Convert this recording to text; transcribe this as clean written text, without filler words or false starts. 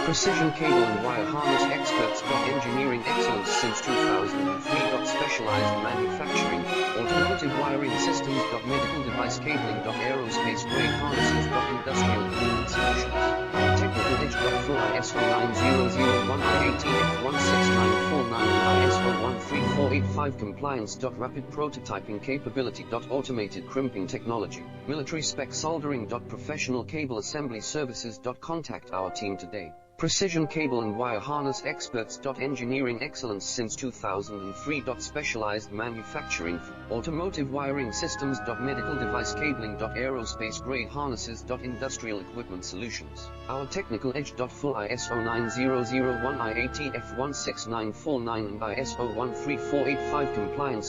Precision cable and wire harness experts. Engineering excellence since 2003. Specialized manufacturing, automotive wiring systems. Medical device cabling. Aerospace grade harnesses. Industrial equipment solutions. Our technical edge. Full ISO 9001 IATF 16949 and ISO 13485 compliance. Rapid prototyping capability. Automated crimping technology. Military spec soldering. Professional cable assembly services. Contact our team today. Precision cable and wire harness experts. Engineering excellence since 2003. Specialized manufacturing, automotive wiring systems. Medical device cabling. Aerospace grade harnesses. Industrial equipment solutions. Our technical edge. Full ISO 9001 IATF 16949 and ISO 13485 compliance.